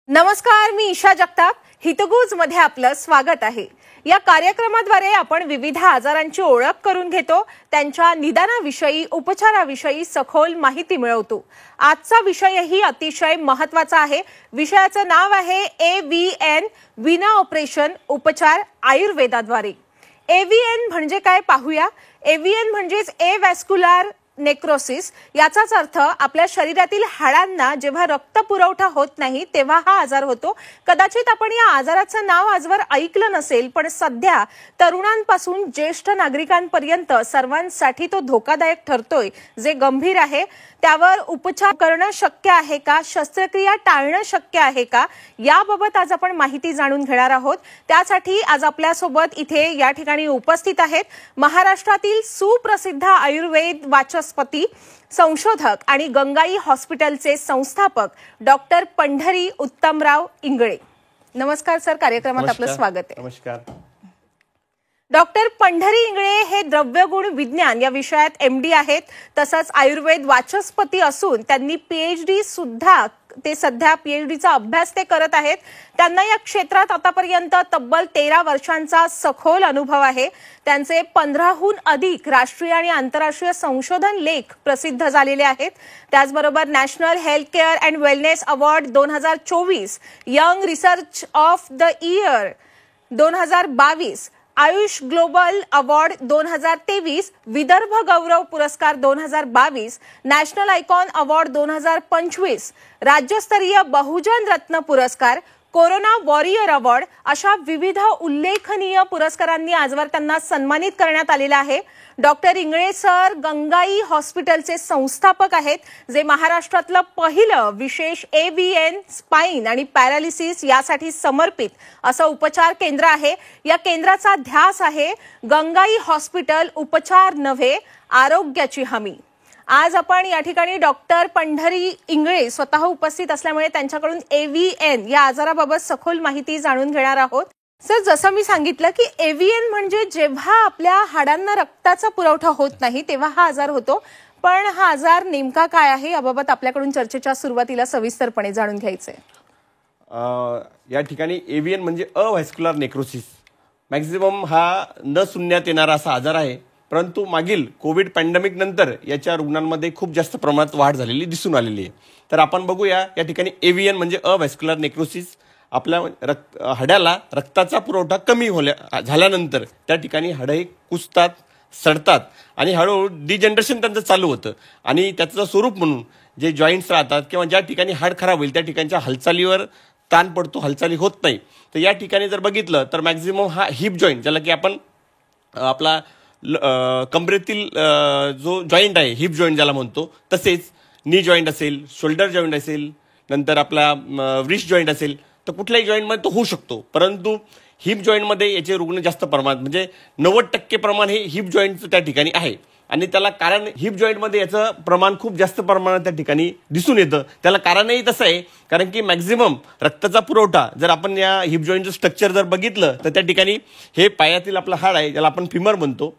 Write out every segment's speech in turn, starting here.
नमस्कार, मी ईशा जगताप. हितगुज मध्ये आपलं स्वागत आहे. या कार्यक्रमाद्वारे आपण विविध आजारांची ओळख करून घेतो, त्यांच्या निदानाविषयी, उपचाराविषयी सखोल माहिती मिळवतो. आजचा विषयही अतिशय महत्त्वाचा आहे. विषयाचं नाव आहे AVN, विना ऑपरेशन उपचार आयुर्वेदाद्वारे. AVN म्हणजे काय पाहूया. AVN म्हणजेच एव्हॅस्क्युलर नेक्रोसिस. याचाच अर्थ आपल्या शरीरातील हाडांना जेव्हा रक्त पुरवठा होत नाही तेव्हा हा आजार होतो. कदाचित आपण या आजाराचं नाव आजवर ऐकलं नसेल, पण सध्या तरुणांपासून ज्येष्ठ नागरिकांपर्यंत सर्वांसाठी तो धोकादायक ठरतोय. जे गंभीर आहे त्यावर उपचार करणं शक्य आहे का, शस्त्रक्रिया टाळणं शक्य आहे का, याबाबत आज आपण माहिती जाणून घेणार आहोत. त्यासाठी आज आपल्यासोबत इथे या ठिकाणी उपस्थित आहेत महाराष्ट्रातील सुप्रसिद्ध आयुर्वेद वाचस्पती, संशोधक आणि गंगाई हॉस्पिटलचे संस्थापक डॉक्टर पंढरी उत्तमराव इंगळे. नमस्कार सर, कार्यक्रमात आपलं स्वागत आहे. नमस्कार. डॉक्टर पंढरी इंगळे हे द्रव्यगुण विज्ञान या विषयात MD आहेत. तसंच आयुर्वेद वाचस्पती असून त्यांनी PhD सुद्धा, ते सध्या PhDचा अभ्यास ते करत आहेत. त्यांना या क्षेत्रात आतापर्यंत तब्बल 13 वर्षांचा सखोल अनुभव आहे. त्यांचे 15हून अधिक राष्ट्रीय आणि आंतरराष्ट्रीय संशोधन लेख प्रसिद्ध झालेले आहेत. त्याचबरोबर national health care and wellness award 2024, young research of the year 2022, Ayush global award 2023, Vidarbha गौरव पुरस्कार 2022, नॅशनल आयकॉन अवॉर्ड 2025, राज्यस्तरीय बहुजन रत्न पुरस्कार, कोरोना वॉरियर अवॉर्ड अशा विविध उल्लेखनीय पुरस्कारांनी आजवर त्यांना सन्मानित करण्यात आलेलं आहे. डॉक्टर इंगळे सर गंगाई हॉस्पिटलचे संस्थापक आहेत, जे महाराष्ट्रातलं पहिलं विशेष AVN, स्पाइन आणि पॅरालिसिस यासाठी समर्पित असं उपचार केंद्र आहे. या केंद्राचा ध्यास आहे गंगाई हॉस्पिटल, उपचार नव्हे आरोग्याची हमी. आज आपण या ठिकाणी डॉक्टर पंढरी इंगळे स्वतः उपस्थित असल्यामुळे त्यांच्याकडून AVN या आजाराबाबत सखोल माहिती जाणून घेणार आहोत. सर, जसं मी सांगितलं की AVN म्हणजे जेव्हा आपल्या हाडांना रक्ताचा पुरवठा होत नाही तेव्हा हा आजार होतो. पण हा आजार नेमका काय आहे याबाबत आपल्याकडून चर्चेच्या सुरुवातीला सविस्तरपणे जाणून घ्यायचंय. या ठिकाणी AVN म्हणजे अव्हॅस्क्युलर नेक्रोसिस. मॅक्झिमम हा न सुनण्यात येणारा असा आजार आहे, परंतु मागील कोविड पॅन्डेमिक नंतर याच्या रुग्णांमध्ये खूप जास्त प्रमाणात वाढ झालेली दिसून आलेली आहे. तर आपण बघूया या ठिकाणी AVN म्हणजे अव्हॅस्क्युलर नेक्रोसिस. आपल्या हाड्याला रक्ताचा पुरवठा कमी झाल्यानंतर त्या ठिकाणी हाडे कुजतात, सडतात आणि हळूहळू डिजनरेशन त्यांचं चालू होतं. आणि त्याचं स्वरूप म्हणून जे जॉईंट्स राहतात किंवा ज्या ठिकाणी हाड खराब होईल त्या ठिकाणच्या हालचालीवर ताण पडतो, हालचाली होत नाही. तर या ठिकाणी जर बघितलं तर मॅक्झिमम हा हिप जॉईंट, ज्याला की आपण आपला कमरेतील जो जॉईंट आहे हिप जॉईंट ज्याला म्हणतो, तसेच नी जॉईंट असेल, शोल्डर जॉईंट असेल, नंतर आपला रिस्ट जॉईंट असेल, तर कुठल्याही जॉईंटमध्ये तो होऊ शकतो. परंतु हिप जॉईंटमध्ये याचे रुग्ण जास्त प्रमाणात, म्हणजे 90% प्रमाण हे हिप जॉईंटचं त्या ठिकाणी आहे. आणि त्याला कारण हिप जॉईंटमध्ये याचं प्रमाण खूप जास्त प्रमाणात त्या ठिकाणी दिसून येतं. त्याला कारणही तसं आहे, कारण की मॅक्झिमम रक्ताचा पुरवठा जर आपण या हिप जॉईंटचं स्ट्रक्चर जर बघितलं तर त्या ठिकाणी हे पायातील आपलं हाड आहे, ज्याला आपण फिमर म्हणतो,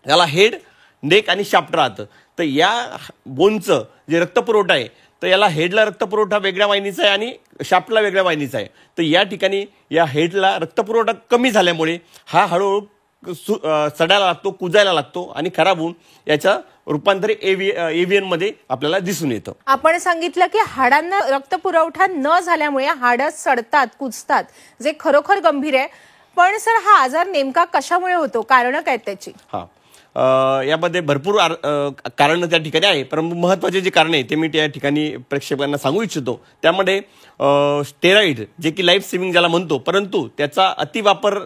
त्याला हेड, नेक आणि शाफ्ट राहतं. तर या बोनचं जे रक्तपुरवठा आहे तर याला हेडला रक्तपुरवठा वेगळ्या वाहिनीचा आहे आणि शाफ्टला वेगळ्या वाहिनीचा आहे. तर या ठिकाणी या हेडला रक्तपुरवठा कमी झाल्यामुळे हा हळूहळू सडायला लागतो, कुजायला लागतो आणि खराब होऊन याचं रूपांतर AVN मध्ये आपल्याला दिसून येतं. आपण सांगितलं की हाडांना रक्तपुरवठा न झाल्यामुळे हाडं सडतात, कुजतात, जे खरोखर गंभीर आहे. पण सर, हा आजार नेमका कशामुळे होतो, कारण काय त्याची? यामध्ये भरपूर कारण त्या ठिकाणी आहे, परंतु महत्त्वाचे जे कारण आहे ते मी त्या ठिकाणी प्रेक्षकांना सांगू इच्छितो. त्यामध्ये स्टेरॉइड, जे की लाईफ सेव्हिंग ज्याला म्हणतो, परंतु त्याचा अतिवापर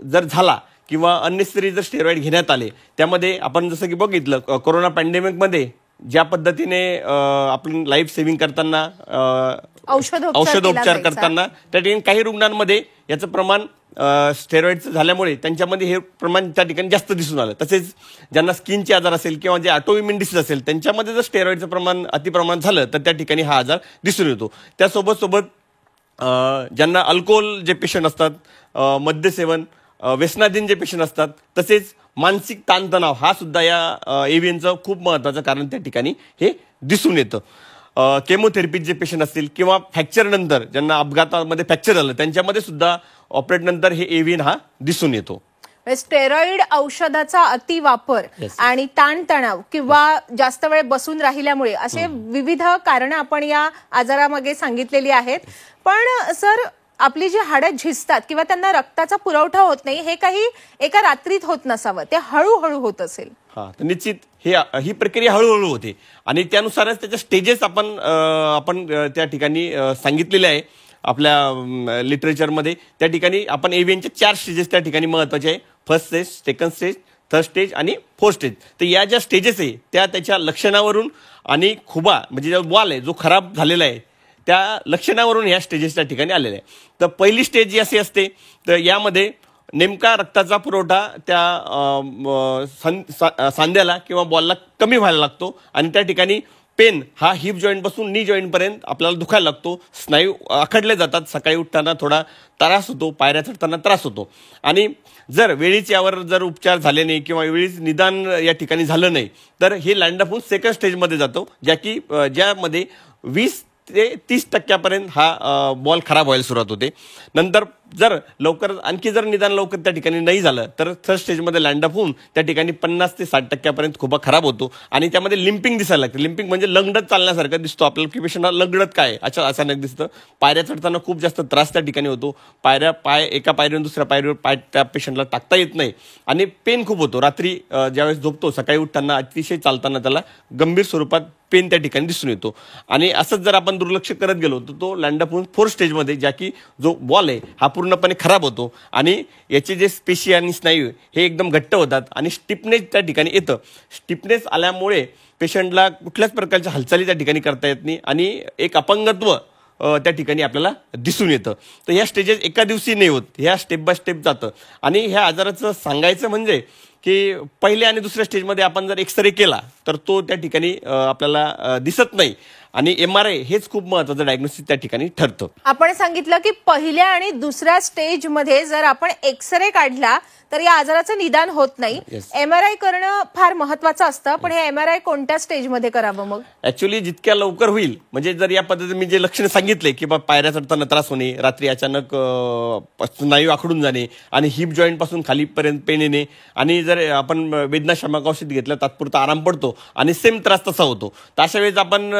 जर झाला किंवा अननेसेसरी जर स्टेरॉइड घेण्यात आले, त्यामध्ये आपण जसं की बघितलं कोरोना पॅन्डेमिकमध्ये ज्या पद्धतीने आपण लाईफ सेव्हिंग करताना औषधोपचार करताना त्या ठिकाणी काही रुग्णांमध्ये याचं प्रमाण स्टेरॉइडचं झाल्यामुळे त्यांच्यामध्ये हे प्रमाण त्या ठिकाणी जास्त दिसून आलं. तसेच ज्यांना स्किनचे आजार असेल किंवा जे ऑटोइम्युन डिसीज असेल त्यांच्यामध्ये जर स्टेरॉइडचं प्रमाण अतिप्रमाण झालं तर त्या ठिकाणी हा आजार दिसून येतो. त्यासोबत ज्यांना अल्कोहोल जे पेशंट असतात, मद्यसेवन, व्यसनाधीन जे पेशंट असतात, तसेच मानसिक ताणतणाव हा सुद्धा या AVNचं खूप महत्त्वाचं कारण त्या ठिकाणी हे दिसून येतं. केमोथेरपी जे पेशंट असतील किंवा फ्रॅक्चर नंतर ज्यांना अपघातामध्ये फ्रॅक्चर झालं त्यांच्यामध्ये सुद्धा ऑपरेट नंतर हे एव्हीएन हा दिसून येतो. स्टेरॉइड औषधाचा अतिवापर आणि ताणतणाव किंवा जास्त वेळ बसून राहिल्यामुळे असे विविध कारणं आपण या आजारामागे सांगितलेली आहेत. पण सर, आपली जी हाडं झिजतात किंवा त्यांना रक्ताचा पुरवठा होत नाही, हे काही एका रात्रीत होत नसावं, ते हळूहळू होत असेल. हा, तर निश्चित ही प्रक्रिया हळूहळू होते आणि त्यानुसारच त्याच्या स्टेजेस आपण त्या ठिकाणी सांगितलेले आहे आपल्या लिटरेचरमध्ये. त्या ठिकाणी आपण एव्हीएनच्या 4 स्टेजेस त्या ठिकाणी महत्वाचे आहे. First stage, second stage, third stage आणि फोर्थ स्टेज. तर या ज्या स्टेजेस आहे त्या त्याच्या लक्षणावरून आणि खुबा म्हणजे जो वॉल आहे जो खराब झालेला आहे त्या लक्षणावरून ह्या स्टेजेस त्या ठिकाणी आलेल्या आहे. तर पहिली स्टेज जी अशी असते तर यामध्ये नेमका रक्ताचा पुरवठा त्या सांध्याला किंवा बॉलला कमी व्हायला लागतो आणि त्या ठिकाणी पेन हा हिप जॉईंट पासून नी जॉईंट पर्यंत आपल्याला दुखायला लागतो. स्नायू आखडले जातात. सकाळी उठताना थोडा त्रास होतो, पायऱ्या चढताना त्रास होतो. आणि जर वेळीच यावर जर उपचार झाले नाही किंवा वेळीच निदान या ठिकाणी झालं नाही तर हे लँड अप होऊन सेकंड स्टेजमध्ये जातो, ज्यामध्ये 20 ते 30% हा बॉल खराब व्हायला सुरुवात होते. नंतर जर आणखी जर निदान लवकर त्या ठिकाणी नाही झालं तर थर्ड स्टेजमध्ये लँडअप होऊन त्या ठिकाणी 50 ते 60% खुबा खराब होतो आणि त्यामध्ये लिम्पिंग दिसायला लागते. लिम्पिंग म्हणजे लंगडत चालण्यासारखं दिसतो आपल्याला की पेशंटला लंगडत काय अचानक दिसतं. पायऱ्या चढताना खूप जास्त त्रास त्या ठिकाणी होतो. एका पायरीवरून दुसऱ्या पायरीवर पाय त्या पेशंटला टाकता येत नाही आणि पेन खूप होतो. रात्री ज्यावेळेस झोपतो सकाळी उठताना अतिशय चालताना त्याला गंभीर स्वरूपात पेन त्या ठिकाणी दिसून येतो. आणि असंच जर आपण दुर्लक्ष करत गेलो तर तो लँडअप होऊन फोर्थ स्टेजमध्ये ज्या की जो बॉल आहे हा पूर्णपणे खराब होतो आणि याचे जे पेशी आणि स्नायू हे एकदम घट्ट होतात आणि स्टिफनेस त्या ठिकाणी येतं. स्टिफनेस आल्यामुळे पेशंटला कुठल्याच प्रकारच्या हालचाली त्या ठिकाणी करता येत नाही आणि एक अपंगत्व त्या ठिकाणी आपल्याला दिसून येतं. तर ह्या स्टेजेस एका दिवशी नाही होत, ह्या स्टेप बाय स्टेप जातं. आणि ह्या आजाराचं सांगायचं म्हणजे की पहिल्या आणि दुसऱ्या स्टेजमध्ये आपण जर एक्सरे केला तर तो त्या ठिकाणी आपल्याला दिसत नाही आणि MRI हेच खूप महत्वाचं डायग्नोसिस त्या ठिकाणी ठरतं. आपण सांगितलं की पहिल्या आणि दुसऱ्या स्टेजमध्ये जर आपण एक्सरे काढला तर या आजाराचं निदान होत नाही. MRI करणं फार महत्वाचं असतं, पण हे MRI कोणत्या स्टेजमध्ये करावं मग? ऍक्च्युअली जितक्या लवकर होईल म्हणजे जर या पद्धतीने मी जे लक्षणे सांगितले की पायऱ्या चढताना त्रास होणे, रात्री अचानक स्नायू आखडून जाणे आणि हिप जॉईंट पासून खालीपर्यंत पेन येणे आणि जर आपण वेदनाशामक औषध घेतलं तात्पुरता आराम पडतो आणि सेम त्रास तसा होतो. तर अशा वेळेस आपण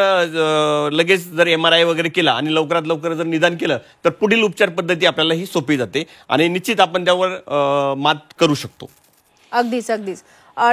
लगेच जर MRI वगैरे केला आणि लवकरात लवकर जर निदान केलं तर पुढील उपचार पद्धती आपल्याला ही सोपी जाते आणि निश्चित आपण त्यावर मात करू शकतो. अगदीच अगदीच.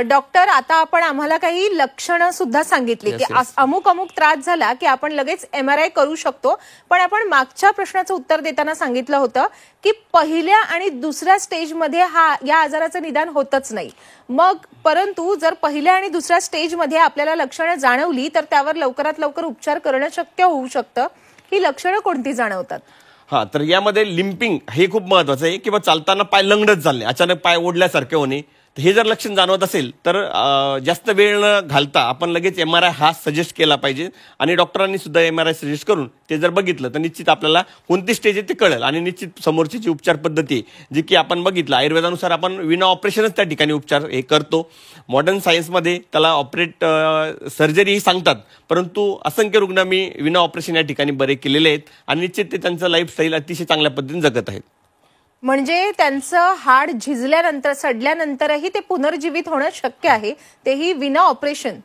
डॉक्टर, आता आपण आम्हाला काही लक्षणं सुद्धा सांगितली की अमुक त्रास झाला की आपण लगेच MRI करू शकतो, पण आपण मागच्या प्रश्नाचं उत्तर देताना सांगितलं होतं की पहिल्या आणि दुसऱ्या स्टेजमध्ये या आजाराचं निदान होतच नाही. मग परंतु जर पहिल्या आणि दुसऱ्या स्टेजमध्ये आपल्याला लक्षणं जाणवली तर त्यावर लवकरात लवकर उपचार करणं शक्य होऊ शकतं. ही लक्षणं कोणती जाणवतात? हा, तर यामध्ये लिम्पिंग हे खूप महत्वाचं आहे किंवा चालताना पाय लंगडत चालणे, अचानक पाय ओढल्यासारखे होणे. हे जर लक्षण जाणवत असेल तर जास्त वेळ न घालता आपण लगेच MRI हा सजेस्ट केला पाहिजे आणि डॉक्टरांनी सुद्धा MRI सजेस्ट करून ते जर बघितलं तर निश्चित आपल्याला कोणती स्टेज आहे ते कळेल आणि निश्चित समोरची जी उपचार पद्धती आहे जी की आपण बघितलं आयुर्वेदानुसार आपण विना ऑपरेशनच त्या ठिकाणी उपचार हे करतो. मॉडर्न सायन्समध्ये त्याला सर्जरी ही सांगतात, परंतु असंख्य रुग्ण मी विना ऑपरेशन या ठिकाणी बरे केलेले आहेत आणि निश्चित ते त्यांचं लाईफस्टाईल अतिशय चांगल्या पद्धतीने जगत आहेत. म्हणजे त्यांचं हाड झिजल्यानंतर सडल्यानंतरही ते पुनर्जीवित होणं शक्य आहे, तेही विना ऑपरेशन.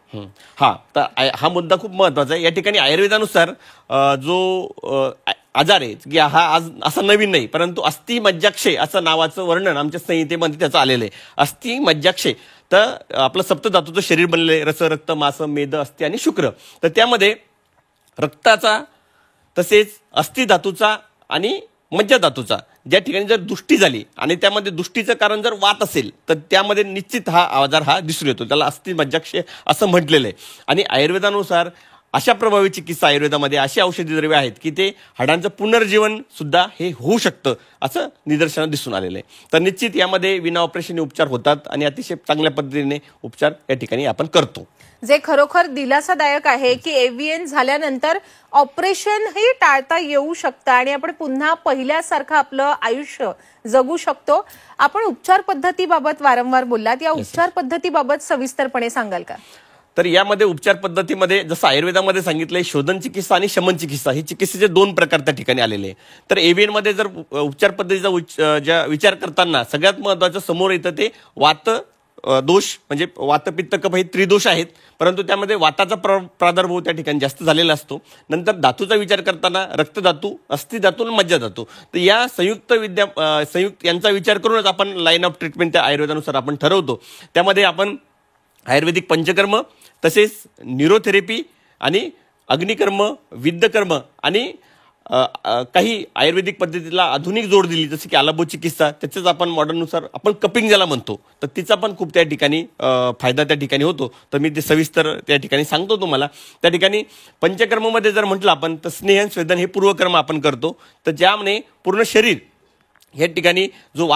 हा, तर हा मुद्दा खूप महत्वाचा आहे. या ठिकाणी आयुर्वेदानुसार जो आजार आहे की हा आज असा नवीन नाही, परंतु अस्थि मज्जाक्षय असं नावाचं वर्णन आमच्या संहितेमध्ये त्याचं आलेलं आहे. अस्थि मज्जाक्षय तर आपलं सप्तधातूचं शरीर बनले, रस, रक्त, मांस, मेद, अस्थि आणि शुक्र. तर त्यामध्ये रक्ताचा तसेच अस्थि धातूचा आणि मज्जा धातूचा ज्या ठिकाणी जर दुष्टी झाली आणि त्यामध्ये दुष्टीचं कारण जर वात असेल तर त्यामध्ये निश्चित हा आजार हा दिसून येतो. त्याला अस्थि मज्जाक्षय असं म्हटलेलं आहे. आणि आयुर्वेदानुसार अशा प्रभावी चिकित्सा आयुर्वेदामध्ये अशी औषधी द्रव्ये आहेत की ते हाडांचं पुनर्जीवन सुद्धा हे होऊ शकतं असं निदर्शनात दिसून आलेलं आहे. तर निश्चित यामध्ये विना ऑपरेशन उपचार होतात आणि अतिशय चांगल्या पद्धतीने उपचार या ठिकाणी आपण करतो. जे खरोखर दिलासादायक आहे की AVN झाल्यानंतर ऑपरेशनही टाळता येऊ शकतं आणि आपण पुन्हा पहिल्यासारखं आपलं आयुष्य जगू शकतो. आपण उपचार पद्धतीबाबत वारंवार बोललात, या उपचार पद्धतीबाबत सविस्तरपणे सांगाल का? तर यामध्ये उपचार पद्धतीमध्ये जसं आयुर्वेदामध्ये सांगितलंय शोधन चिकित्सा आणि शमन चिकित्सा ही चिकित्सेचे 2 प्रकार त्या ठिकाणी आलेले आहे. तर AVN मध्ये जर उपचार पद्धतीचा ज्या विचार करताना सगळ्यात महत्त्वाचं समोर येतं ते वात दोष म्हणजे वात पित्त कफ हे त्रिदोष आहेत, परंतु त्यामध्ये वाताचा प्रादुर्भाव त्या ठिकाणी जास्त झालेला असतो. नंतर धातूचा विचार करताना रक्तधातू, अस्थिधातू आणि मज्जाधातू. तर या संयुक्त यांचा विचार करूनच आपण लाईन ऑफ ट्रीटमेंट त्या आयुर्वेदानुसार आपण ठरवतो. त्यामध्ये आपण आयुर्वेदिक पंचकर्म तसेच न्यूरोथेरपी आणि अग्निकर्म, विद्धकर्म आणि काही आयुर्वेदिक पद्धतीला आधुनिक जोड दिली जसं की आलाबो चिकित्सा, त्याच्याच आपण मॉडर्ननुसार आपण कपिंग ज्याला म्हणतो, तर तिचा पण खूप त्या ठिकाणी फायदा त्या ठिकाणी होतो. तर मी ते सविस्तर त्या ठिकाणी सांगतो तुम्हाला. त्या ठिकाणी पंचकर्ममध्ये जर म्हटलं आपण तर स्नेहन स्वेदन हे पूर्वकर्म आपण करतो. तर ज्यामुळे पूर्ण शरीर या ठिकाणी जो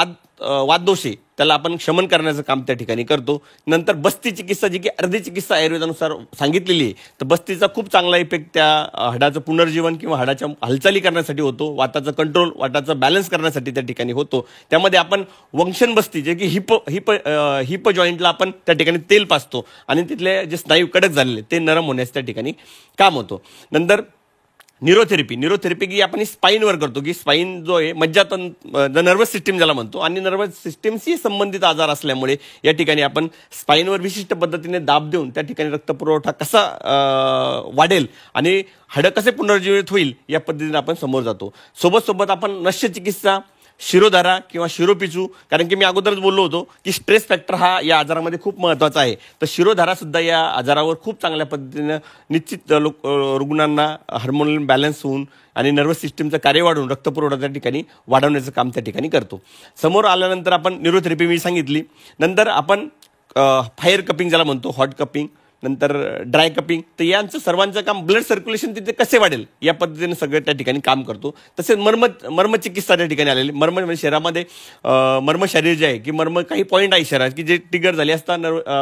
वाददोष आहे त्याला आपण शमन करण्याचं काम त्या ठिकाणी करतो. नंतर बस्ती चिकित्सा जी की अर्धी चिकित्सा आयुर्वेदानुसार सांगितलेली आहे, तर बस्तीचा खूप चांगला इफेक्ट त्या हाडाचं पुनर्जीवन किंवा हाडाच्या हालचाली करण्यासाठी होतो, वाताचा कंट्रोल, वाताचा बॅलन्स करण्यासाठी त्या ठिकाणी होतो. त्यामध्ये आपण वंशन बस्ती जे की हिप जॉईंटला आपण त्या ठिकाणी तेल पाजतो आणि तिथले जे स्नायू कडक झालेले ते नरम होण्यास त्या ठिकाणी काम होतो. नंतर न्यूरोथेरपी की आपण स्पाईनवर करतो, की स्पाईन जो आहे मज्जातंत्र नर्वस सिस्टीम ज्याला म्हणतो आणि नर्वस सिस्टीमशी संबंधित आजार असल्यामुळे या ठिकाणी आपण स्पाईनवर विशिष्ट पद्धतीने दाब देऊन त्या ठिकाणी रक्तपुरवठा कसा वाढेल आणि हाडं कसे पुनर्जीवित होईल या पद्धतीने आपण समोर जातो. सोबत आपण नस्य चिकित्सा, शिरोधारा किंवा शिरोपिचू, कारण की मी अगोदरच बोललो होतो की स्ट्रेस फॅक्टर हा या आजारामध्ये खूप महत्त्वाचा आहे. तर शिरोधारा सुद्धा या आजारावर खूप चांगल्या पद्धतीनं निश्चित रुग्णांना हार्मोनल बॅलन्स होऊन आणि नर्वस सिस्टीमचं कार्य वाढवून रक्तपुरवठा त्या ठिकाणी वाढवण्याचं काम त्या ठिकाणी करतो. समोर आल्यानंतर आपण न्यूरोथेरपी मी सांगितली. नंतर आपण फायर कपिंग ज्याला म्हणतो, हॉट कपिंग, नंतर ड्राय कपिंग, तर यांचं सर्वांचं काम ब्लड सर्क्युलेशन तिथे कसे वाढेल या पद्धतीने सगळं त्या ठिकाणी काम करतो. तसेच मर्म चिकित्सा त्या ठिकाणी आलेली. मर्म म्हणजे शरीरामध्ये मर्म शरीर जे आहे की मर्म काही पॉईंट आहे शरीरात की जे ट्रिगर झाले असता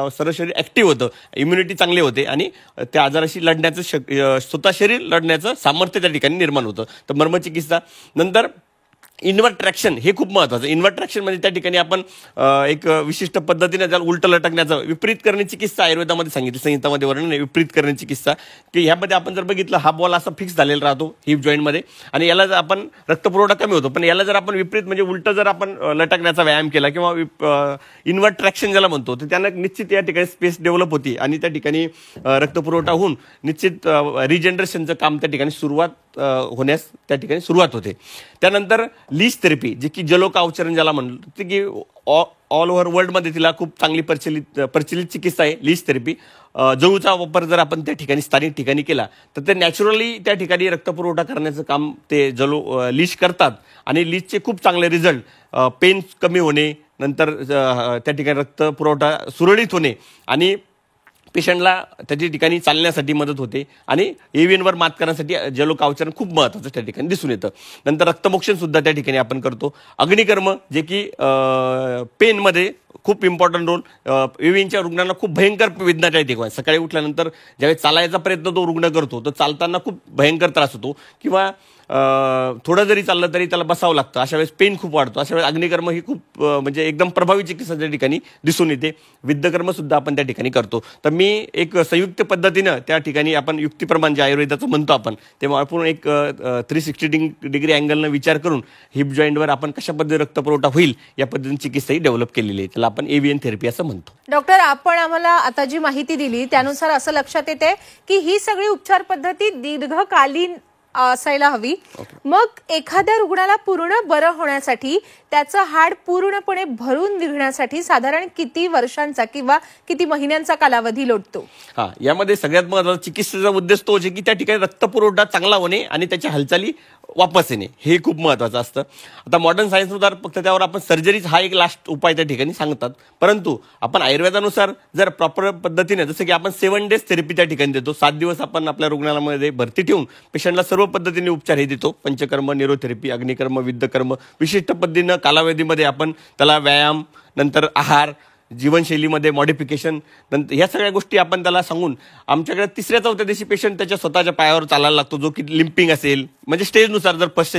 सर्व शरीर ॲक्टिव्ह होतं, इम्युनिटी चांगली होते आणि त्या आजाराशी लढण्याचं स्वतः शरीर लढण्याचं सामर्थ्य त्या ठिकाणी निर्माण होतं. तर मर्म चिकित्सा. नंतर इन्व्हर्ट ट्रॅक्शन हे खूप महत्त्वाचं. इन्व्हर्ट ट्रॅक्शन म्हणजे त्या ठिकाणी आपण एक विशिष्ट पद्धतीने त्याला उलटं लटकण्याचं विपरीत करणे चिकित्सा आयुर्वेदामध्ये सांगितली, संहितामध्ये वर्णन आहे विपरीत करणे चिकित्सा, की ह्यामध्ये आपण जर बघितलं हा बॉल असा फिक्स झालेला राहतो हिप जॉईंटमध्ये आणि याला जर आपण रक्तपुरवठा कमी होतो, पण याला जर आपण विपरीत म्हणजे उलटं जर आपण लटकण्याचा व्यायाम केला किंवा इन्व्हर्ट ट्रॅक्शन ज्याला म्हणतो, तर त्यांना निश्चित या ठिकाणी स्पेस डेव्हलप होती आणि त्या ठिकाणी रक्तपुरवठा होऊन निश्चित रिजनरेशनचं काम त्या ठिकाणी होण्यास त्या ठिकाणी सुरुवात होते. त्यानंतर लीच थेरपी जे की जलोका अवचरण ज्याला म्हणतो, ते की ऑल ओव्हर वर्ल्डमध्ये तिला खूप चांगली प्रचलित चिकित्सा आहे लीच थेरपी. जळूचा वापर जर आपण त्या ठिकाणी स्थानिक ठिकाणी केला तर ते नॅचरली त्या ठिकाणी रक्तपुरवठा करण्याचं काम ते लीच करतात आणि लीचचे खूप चांगले रिझल्ट, पेन कमी होणे, नंतर त्या ठिकाणी रक्तपुरवठा सुरळीत होणे आणि पेशंटला त्याच्या ठिकाणी चालण्यासाठी मदत होते आणि AVNवर मात करण्यासाठी जलोका अवचरण खूप महत्त्वाचं त्या ठिकाणी दिसून येतं. नंतर रक्तमोक्षण सुद्धा त्या ठिकाणी आपण करतो. अग्निकर्म जे की पेनमध्ये खूप इम्पॉर्टंट रोल. AVNच्या रुग्णांना खूप भयंकर वेदना येते. सकाळी उठल्यानंतर ज्यावेळी चालायचा प्रयत्न तो रुग्ण करतो तर चालताना खूप भयंकर त्रास होतो किंवा थोडं जरी चाललं तरी त्याला बसावं लागतं. अशा वेळेस पेन खूप वाढतो. अशा वेळेस अग्निकर्म ही खूप म्हणजे एकदम प्रभावी चिकित्सा त्या ठिकाणी दिसून येते. विद्धकर्म सुद्धा आपण त्या ठिकाणी करतो. तर मी एक संयुक्त पद्धतीनं त्या ठिकाणी आपण युक्तिप्रमाण जे आयुर्वेदाचं म्हणतो आपण ते आपण एक 360 डिग्री अँगलनं विचार करून हिप जॉईंटवर आपण कशा पद्धतीने रक्तपुरवठा होईल या पद्धतीने चिकित्साही डेव्हलप केलेली आहे. त्याला आपण AVN थेरपी असं म्हणतो. डॉक्टर, आपण आम्हाला आता जी माहिती दिली त्यानुसार असं लक्षात येते की ही सगळी उपचार पद्धती दीर्घकालीन असायला हवी. मग एखाद्या रुग्णाला पूर्ण बरं होण्यासाठी त्याचं हाड पूर्णपणे भरून निघण्यासाठी साधारण किती वर्षांचा किंवा किती महिन्यांचा कालावधी लोटतो? यामध्ये सगळ्यात महत्त्वाचा चिकित्सेचा उद्देश तो की त्या ठिकाणी रक्तपुरवठा चांगला होणे आणि त्याच्या हालचाली वापस येणे हे खूप महत्त्वाचं असतं. आता मॉडर्न सायन्सनुसार फक्त त्यावर आपण सर्जरीज हा एक लास्ट उपाय त्या ठिकाणी सांगतात, परंतु आपण आयुर्वेदानुसार जर प्रॉपर पद्धतीने जसं की आपण 7 डेज थेरपी त्या ठिकाणी देतो. 7 दिवस आपण आपल्या रुग्णालयामध्ये भरती ठेवून पेशंटला सर्व पद्धतीने उपचार हे देतो. पंचकर्म, न्यूरोथेरपी, अग्निकर्म, विद्धकर्म, विशिष्ट पद्धतीनं कालावधीमध्ये आपण त्याला व्यायाम, नंतर आहार, जीवनशैलीमध्ये मॉडिफिकेशन, नंतर ह्या सगळ्या गोष्टी आपण त्याला सांगून आमच्याकडे 3ऱ्या-4थ्या दिवशी पेशंट त्याच्या स्वतःच्या पायावर चालायला लागतो, जो की लिम्पिंग असेल म्हणजे स्टेजनुसार जर फर्स्ट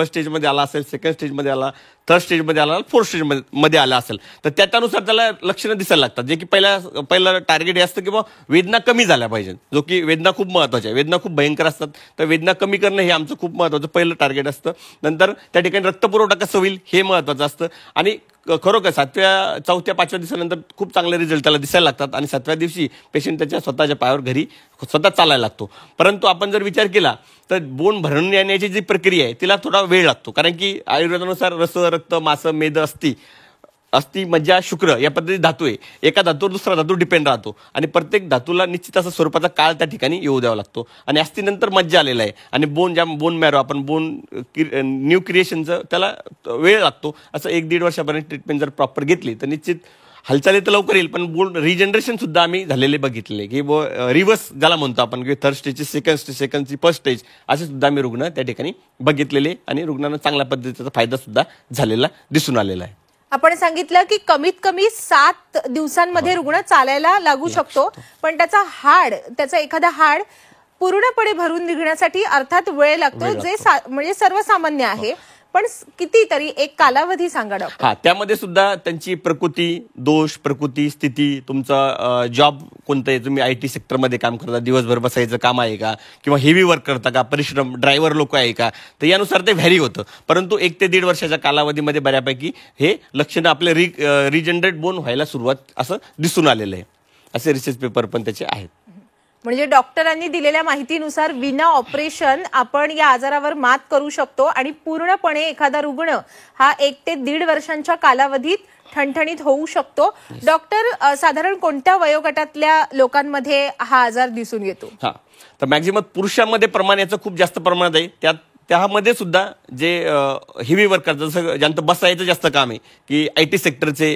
स्टेजमध्ये आला असेल, सेकंड स्टेजमध्ये आला, थर्ड स्टेजमध्ये आला, फोर्थ स्टेजमध्ये आला असेल तर त्यानुसार त्याला लक्षणं दिसायला लागतात. जे की पहिलं टार्गेट हे असतं की वेदना कमी झाल्या पाहिजे, जो की वेदना खूप महत्वाच्या आहे. वेदना खूप भयंकर असतात, तर वेदना कमी करणं हे आमचं खूप महत्वाचं पहिलं टार्गेट असतं. नंतर त्या ठिकाणी रक्तपुरवठा कसं होईल हे महत्वाचं असतं. आणि खरोखर 7व्या 4थ्या 5व्या दिवसानंतर खूप चांगले रिझल्ट त्याला दिसायला लागतात आणि 7व्या दिवशी पेशंट त्याच्या स्वतःच्या पायावर घरी स्वतः चालायला लागतो. परंतु आपण जर विचार केला तर बोन भरून येण्याची जी प्रक्रिया आहे तिला थोडा वेळ लागतो, कारण की आयुर्वेदानुसार रस, रक्त, मांस, मेद, अस्थि, मज्जा, शुक्र या पद्धतीत धातू आहे. एका धातूवर दुसरा धातू डिपेंड राहतो आणि प्रत्येक धातूला निश्चित असा स्वरूपाचा काळ त्या ठिकाणी येऊ द्यावा लागतो. आणि अस्थिनंतर मज्जा आलेला आहे आणि बोन मॅरो आपण न्यू क्रिएशनचं त्याला वेळ लागतो. असं 1-1.5 वर्षापर्यंत ट्रीटमेंट जर प्रॉपर घेतली तर निश्चित हालचाली तर लवकर येईल, पण बोन रिजनरेशन सुद्धा आम्ही झालेले बघितलेले की रिव्हर्स ज्याला म्हणतो आपण की थर्ड स्टेजची सेकंडची फर्स्ट स्टेज असे सुद्धा आम्ही रुग्ण त्या ठिकाणी बघितलेले आणि रुग्णांना चांगल्या पद्धतीचा फायदा सुद्धा झालेला दिसून आलेला आहे. आपण सांगितलं की कमीत कमी 7 दिवसांमध्ये रुग्ण चालायला लागू शकतो, पण त्याचं एखादं हाड पूर्णपणे भरून निघण्यासाठी अर्थात वेळ लागतो, जे म्हणजे सर्वसामान्य आहे. पण कितीतरी एक कालावधी सांगा डॉक्टर. त्यामध्ये सुद्धा त्यांची प्रकृती, दोष, प्रकृती, स्थिती, तुमचा जॉब कोणतं आहे, तुम्ही IT सेक्टरमध्ये काम करता, दिवसभर बसायचं काम आहे का, किंवा हेवी वर्क करता का, परिश्रम, ड्रायव्हर लोक आहे का, तर यानुसार ते व्हॅरी होतं. परंतु 1 ते 1.5 वर्षाच्या कालावधीमध्ये बऱ्यापैकी हे लक्षणं आपले रिजनरेट बोन व्हायला सुरुवात असं दिसून आलेलं आहे. असे रिसर्च पेपर पण त्याचे आहेत. म्हणजे डॉक्टरांनी दिलेल्या माहितीनुसार विना ऑपरेशन आपण या आजारावर मात करू शकतो आणि पूर्णपणे एखादा रुग्ण हा 1 ते 1.5 वर्षांच्या कालावधीत ठणठणीत होऊ शकतो. डॉक्टर, साधारण कोणत्या वयोगटातल्या लोकांमध्ये हा आजार दिसून येतो? तर मॅक्झिमम पुरुषांमध्ये प्रमाण याचं खूप जास्त प्रमाणात आहे. त्यामध्ये सुद्धा जे हेवी वर्कर, जसं ज्यांचं बसायचं जास्त काम आहे, की IT सेक्टरचे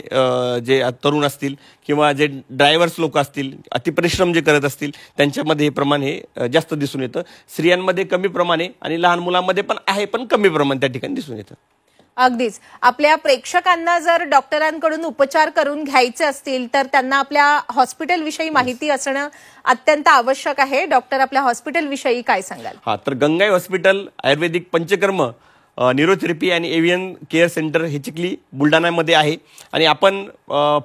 जे तरुण असतील किंवा जे ड्रायव्हर्स लोक असतील, अतिपरिश्रम जे करत असतील, त्यांच्यामध्ये हे प्रमाण हे जास्त दिसून येतं. स्त्रियांमध्ये कमी प्रमाण आहे आणि लहान मुलांमध्ये पण आहे, पण कमी प्रमाण त्या ठिकाणी दिसून येतं. अगदीच. आपल्या प्रेक्षकांना जर डॉक्टरांकडून उपचार करून घ्यायचे असतील तर त्यांना आपल्या हॉस्पिटलविषयी माहिती असणं अत्यंत आवश्यक आहे. डॉक्टर, आपल्या हॉस्पिटलविषयी काय सांगाल? तर गंगाई हॉस्पिटल आयुर्वेदिक पंचकर्म, न्यूरोथेरपी आणि एव्हियन केअर सेंटर हे चिखली बुलढाण्यामध्ये आहे. आणि आपण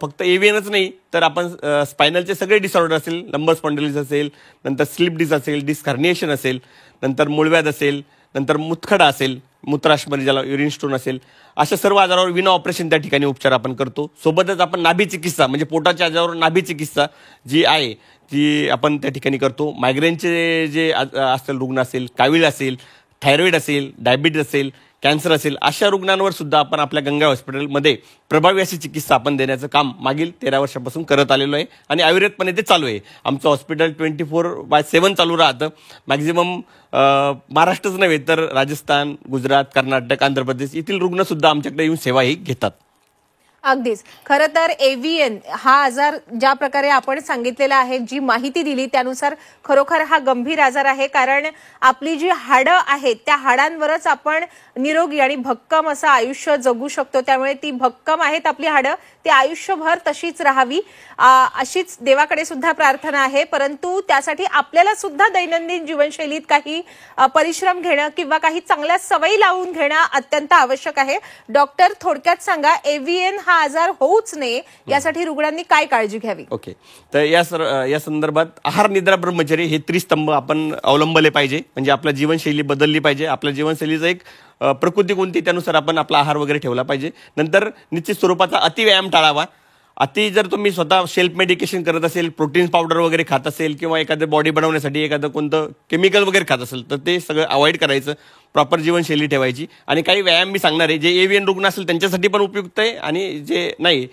फक्त एव्हियनच नाही तर आपण स्पायनलचे सगळे डिसऑर्डर असेल, लंबर स्पॉन्डिलिटिस असेल, नंतर स्लिप डिस्क असेल, डिस्क हर्निएशन असेल, नंतर मूळव्याध असेल, नंतर मुतखडा असेल, मूत्राशमध्ये ज्याला युरिन स्टोन असेल, अशा सर्व आजारावर विना ऑपरेशन त्या ठिकाणी उपचार आपण करतो. सोबतच आपण नाभी चिकित्सा म्हणजे पोटाच्या आजारावर नाभी चिकित्सा जी आहे ती आपण त्या ठिकाणी करतो. मायग्रेनचे जे असेल रुग्ण असेल, कावीळ असेल, थायरॉइड असेल, डायबिटीज असेल, कॅन्सर असेल, अशा रुग्णांवर सुद्धा आपण आपल्या गंगा हॉस्पिटलमध्ये प्रभावी अशी चिकित्सा आपण देण्याचं काम मागील 13 वर्षापासून करत आलेलो आहे आणि अविरतपणे ते चालू आहे. आमचं हॉस्पिटल 24/7 चालू राहतं. मॅक्झिमम महाराष्ट्रच नव्हे तर राजस्थान, गुजरात, कर्नाटक, आंध्र प्रदेश येथील रुग्ण सुद्धा आमच्याकडे येऊन सेवाही घेतात. अगदीच. खरं तर एव्हीएन हा आजार ज्या प्रकारे आपण सांगितलेला आहे, जी माहिती दिली त्यानुसार खरोखर हा गंभीर आजार आहे. कारण आपली जी हाडं आहेत त्या हाडांवरच आपण निरोगी आणि भक्कम असं आयुष्य जगू शकतो. त्यामुळे ती भक्कम आहेत आपली हाडं, ती आयुष्यभर तशीच राहावी अशीच देवाकडे सुद्धा प्रार्थना आहे. परंतु त्यासाठी आपल्याला सुद्धा दैनंदिन जीवनशैलीत काही परिश्रम घेणं किंवा काही चांगल्या सवयी लावून घेणं अत्यंत आवश्यक आहे. डॉक्टर, थोडक्यात सांगा, एव्हीएन हा आजार होऊच नये यासाठी रुग्णांनी काय काळजी घ्यावी? ओके, तर या संदर्भात आहार, निद्रा, ब्रह्मचर्य हे त्रिस्तंभ आपण अवलंबले पाहिजे. म्हणजे आपल्या जीवनशैली बदलली पाहिजे. आपल्या जीवनशैलीचा एक प्रकृती कोणती त्यानुसार आपण आपला आहार वगैरे ठेवला पाहिजे. नंतर निश्चित स्वरूपाचा अतिव्यायाम टाळावा. जर तुम्ही स्वतः सेल्फ मेडिकेशन करत असेल, प्रोटीन पावडर वगैरे खात असेल किंवा एखादं बॉडी बनवण्यासाठी एखादं कोणतं केमिकल वगैरे खात असेल तर ते सगळं अवॉइड करायचं. प्रॉपर जीवनशैली ठेवायची. आणि काही व्यायाम मी सांगणार आहे, जे एव्हीएन रुग्ण असेल त्यांच्यासाठी पण उपयुक्त आहे आणि जे नाही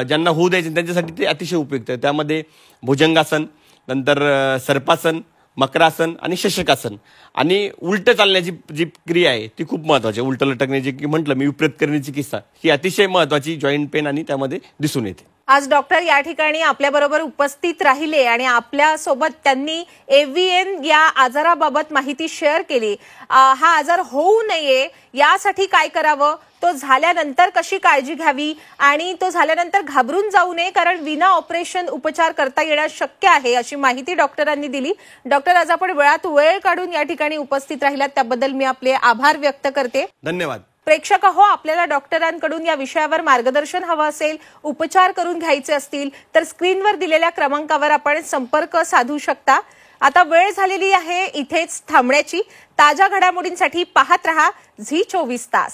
ज्यांना होऊ द्यायचे त्यांच्यासाठी ते अतिशय उपयुक्त आहे. त्यामध्ये भुजंगासन, नंतर सर्पासन, मकरासन आणि शशकासन आणि उलट चालण्याची जी क्रिया आहे ती खूप महत्वाची आहे. उलट लटकण्याची की म्हटलं मी विपरीत करण्याची चिकित्सा ही अतिशय महत्वाची जॉईंट पेन आणि त्यामध्ये दिसून येते. आज डॉक्टर या ठिकाणी आपल्याबरोबर उपस्थित राहिले आणि आपल्या सोबत त्यांनी एव्हीएन या आजाराबाबत माहिती शेअर केली. हा आजार होऊ नये यासाठी काय करावं, तो झाल्यानंतर कशी काळजी घ्यावी आणि तो झाल्यानंतर घाबरून जाऊ नये, कारण विना ऑपरेशन उपचार करता येणं शक्य आहे अशी माहिती डॉक्टरांनी दिली. डॉक्टर, आज आपण वेळात वेळ काढून या ठिकाणी उपस्थित राहिलात त्याबद्दल मी आपले आभार व्यक्त करते. धन्यवाद. प्रेक्षक हो, आपल्याला डॉक्टरांकडून या विषयावर मार्गदर्शन हवं असेल, उपचार करून घ्यायचे असतील तर स्क्रीनवर दिलेल्या क्रमांकावर आपण संपर्क साधू शकता. आता वेळ झालेली आहे इथेच थांबण्याची. ताज्या घडामोडींसाठी पाहत रहा झी 24 तास.